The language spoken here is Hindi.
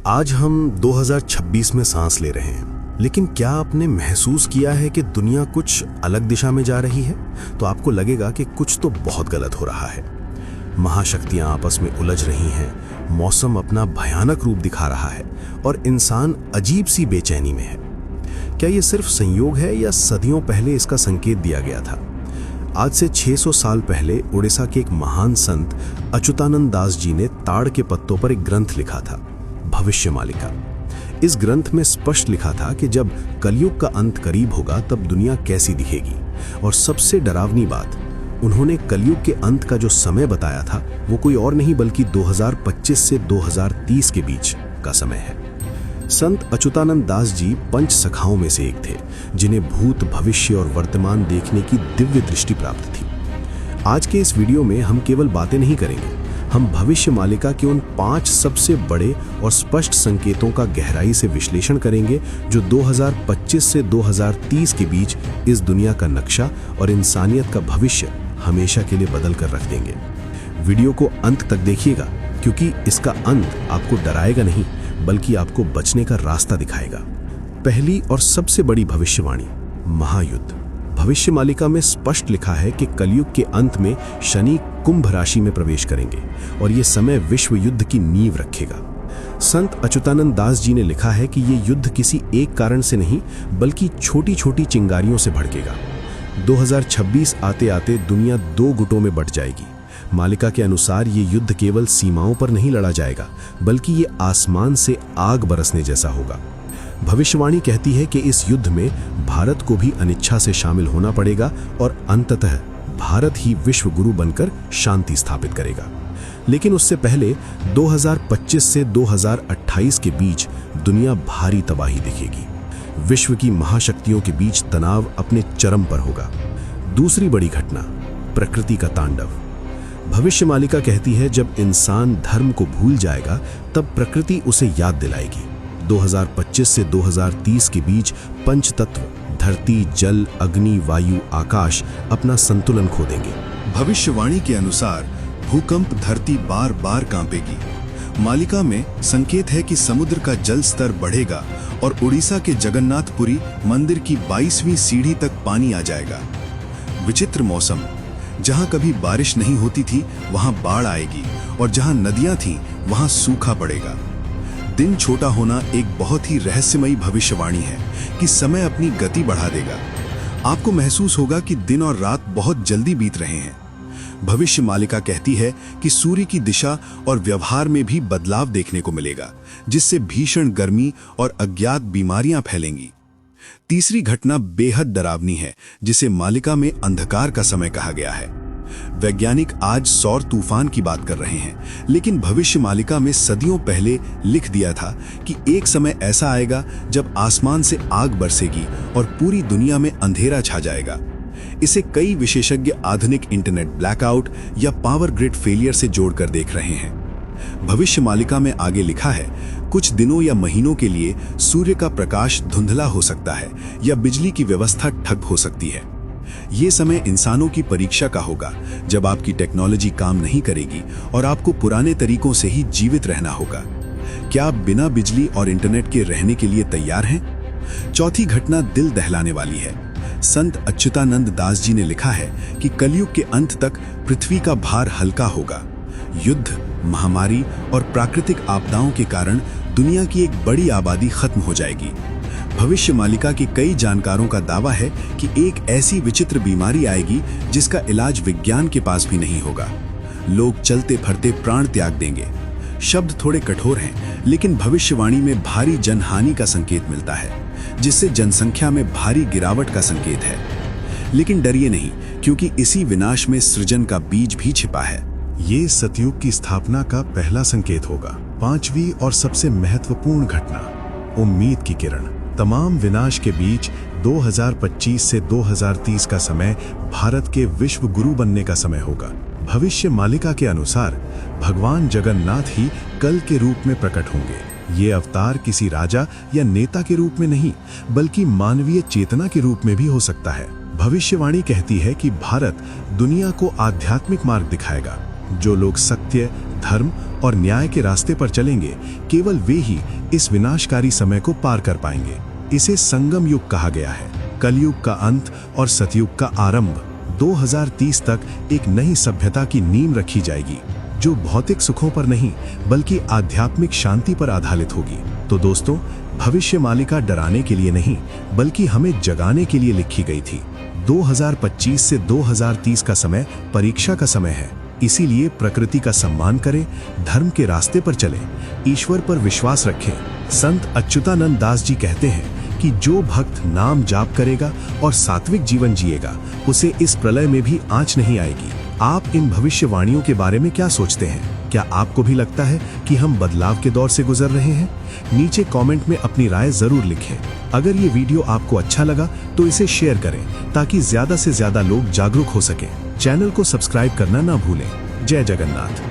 आज हम 2026 में सांस ले रहे हैं, लेकिन क्या आपने महसूस किया है कि दुनिया कुछ अलग दिशा में जा रही है? तो आपको लगेगा कि कुछ तो बहुत गलत हो रहा है। महाशक्तियां आपस में उलझ रही हैं, मौसम अपना भयानक रूप दिखा रहा है और इंसान अजीब सी बेचैनी में है। क्या ये सिर्फ संयोग है या सदियों पहले इसका संकेत दिया गया था? आज से 600 साल पहले उड़ीसा के एक महान संत अच्युतानंद दास जी ने ताड़ के पत्तों पर एक ग्रंथ लिखा था, भविष्यमालिका। इस ग्रंथ में स्पष्ट लिखा था कि जब कलयुग का अंत करीब होगा तब दुनिया कैसी दिखेगी। और सबसे डरावनी बात, उन्होंने कलयुग के अंत का जो समय बताया था वो कोई और नहीं बल्कि 2025 से 2030 के बीच का समय है। संत अच्युतानंद दास जी पंच सखाओं में से एक थे, जिन्हें भूत, भविष्य और वर्तमान देखने की दिव्य दृष्टि प्राप्त थी। आज के इस वीडियो में हम केवल बातें नहीं करेंगे, हम भविष्यमालिका के उन 5 सबसे बड़े और स्पष्ट संकेतों का गहराई से विश्लेषण करेंगे जो 2025 से 2030 के बीच इस दुनिया का नक्शा और इंसानियत का भविष्य हमेशा के लिए बदल कर रख देंगे। वीडियो को अंत तक देखिएगा, क्योंकि इसका अंत आपको डराएगा नहीं बल्कि आपको बचने का रास्ता दिखाएगा। पहली और सबसे बड़ी भविष्यवाणी, महायुद्ध। भविष्यमालिका में स्पष्ट लिखा है कि कलयुग के अंत में शनि कुंभ राशि में प्रवेश करेंगे और ये समय विश्व युद्ध की नींव रखेगा। संत अच्युतानंद दास जी ने लिखा है कि ये युद्ध किसी एक कारण से नहीं बल्कि छोटी छोटी चिंगारियों से भड़केगा। 2026 आते आते दुनिया 2 गुटों में बंट जाएगी। मालिका के अनुसार ये युद्ध केवल सीमाओं पर नहीं लड़ा जाएगा बल्कि ये आसमान से आग बरसने जैसा होगा। भविष्यवाणी कहती है कि इस युद्ध में भारत को भी अनिच्छा से शामिल होना पड़ेगा और अंततः भारत ही विश्व गुरु बनकर शांति स्थापित करेगा। लेकिन उससे पहले 2025 से 2028 के बीच दुनिया भारी तबाही दिखेगी। विश्व की महाशक्तियों के बीच तनाव अपने चरम पर होगा। दूसरी बड़ी घटना, प्रकृति का तांडव। भविष्यमालिका कहती है जब इंसान धर्म को भूल जाएगा तब प्रकृति उसे याद दिलाएगी। 2025 से 2030 के बीच पंचतत्व धरती, जल, अग्नि, वायु, आकाश अपना संतुलन खो देंगे। भविष्यवाणी के अनुसार भूकंप धरती बार बार कांपेगी। मालिका में संकेत है कि समुद्र का जल स्तर बढ़ेगा और उड़ीसा के जगन्नाथपुरी मंदिर की 22वीं सीढ़ी तक पानी आ जाएगा। विचित्र मौसम, जहां कभी बारिश नहीं होती थी वहां बाढ़ आएगी और जहां नदियां थीं वहां सूखा पड़ेगा। दिन छोटा होना एक बहुत ही रहस्यमयी भविष्यवाणी है कि समय अपनी गति बढ़ा देगा। आपको महसूस होगा कि दिन और रात बहुत जल्दी बीत रहे हैं। भविष्यमालिका कहती है कि सूर्य की दिशा और व्यवहार में भी बदलाव देखने को मिलेगा, जिससे भीषण गर्मी और अज्ञात बीमारियां फैलेंगी। तीसरी घटना बेहद डरावनी है, जिसे मालिका में अंधकार का समय कहा गया है। वैज्ञानिक आज सौर तूफान की बात कर रहे हैं, लेकिन भविष्यमालिका में सदियों पहले लिख दिया था कि एक समय ऐसा आएगा जब आसमान से आग बरसेगी और पूरी दुनिया में अंधेरा छा जाएगा। इसे कई विशेषज्ञ आधुनिक इंटरनेट ब्लैकआउट या पावर ग्रिड फेलियर से जोड़कर देख रहे हैं। भविष्यमालिका में आगे लिखा है, कुछ दिनों या महीनों के लिए सूर्य का प्रकाश धुंधला हो सकता है या बिजली की व्यवस्था ठप हो सकती है। ये समय इंसानों की परीक्षा का होगा, जब आपकी टेक्नोलॉजी काम नहीं करेगी और आपको पुराने तरीकों से ही जीवित रहना होगा। क्या आप बिना बिजली और इंटरनेट के रहने के लिए तैयार हैं? चौथी घटना दिल दहलाने वाली है। संत अच्युतानंद दास जी ने लिखा है कि कलयुग के अंत तक पृथ्वी का भार हल्का होगा। युद्ध, महामारी और प्राकृतिक आपदाओं के कारण दुनिया की एक बड़ी आबादी खत्म हो जाएगी। भविष्यमालिका के कई जानकारों का दावा है कि एक ऐसी विचित्र बीमारी आएगी जिसका इलाज विज्ञान के पास भी नहीं होगा। लोग चलते फिरते प्राण त्याग देंगे। शब्द थोड़े कठोर हैं, लेकिन भविष्यवाणी में भारी जनहानि का संकेत मिलता है, जिससे जनसंख्या में भारी गिरावट का संकेत है। लेकिन डरिए नहीं, क्योंकि इसी विनाश में सृजन का बीज भी छिपा है। ये सतयुग की स्थापना का पहला संकेत होगा। 5वीं और सबसे महत्वपूर्ण घटना, उम्मीद की किरण। तमाम विनाश के बीच 2025 से 2030 का समय भारत के विश्व गुरु बनने का समय होगा। भविष्यमालिका के अनुसार भगवान जगन्नाथ ही कल के रूप में प्रकट होंगे। ये अवतार किसी राजा या नेता के रूप में नहीं बल्कि मानवीय चेतना के रूप में भी हो सकता है। भविष्यवाणी कहती है कि भारत दुनिया को आध्यात्मिक मार्ग दिखाएगा। जो लोग सत्य, धर्म और न्याय के रास्ते पर चलेंगे, केवल वे ही इस विनाशकारी समय को पार कर पाएंगे। इसे संगम युग कहा गया है, कलयुग का अंत और सतयुग का आरंभ। 2030 तक एक नई सभ्यता की नींव रखी जाएगी, जो भौतिक सुखों पर नहीं बल्कि आध्यात्मिक शांति पर आधारित होगी। तो दोस्तों, भविष्य मालिका डराने के लिए नहीं बल्कि हमें जगाने के लिए लिखी गई थी। 2025 से 2030 का समय परीक्षा का समय है, इसीलिए प्रकृति का सम्मान करें, धर्म के रास्ते पर चलें, ईश्वर पर विश्वास रखें। संत अच्युतानंद दास जी कहते हैं कि जो भक्त नाम जाप करेगा और सात्विक जीवन जिएगा, उसे इस प्रलय में भी आंच नहीं आएगी। आप इन भविष्यवाणियों के बारे में क्या सोचते हैं? क्या आपको भी लगता है कि हम बदलाव के दौर से गुजर रहे हैं? नीचे कमेंट में अपनी राय जरूर लिखें। अगर ये वीडियो आपको अच्छा लगा तो इसे शेयर करें ताकि ज्यादा से ज्यादा लोग जागरूक हो सकें। चैनल को सब्सक्राइब करना ना भूलें। जय जगन्नाथ।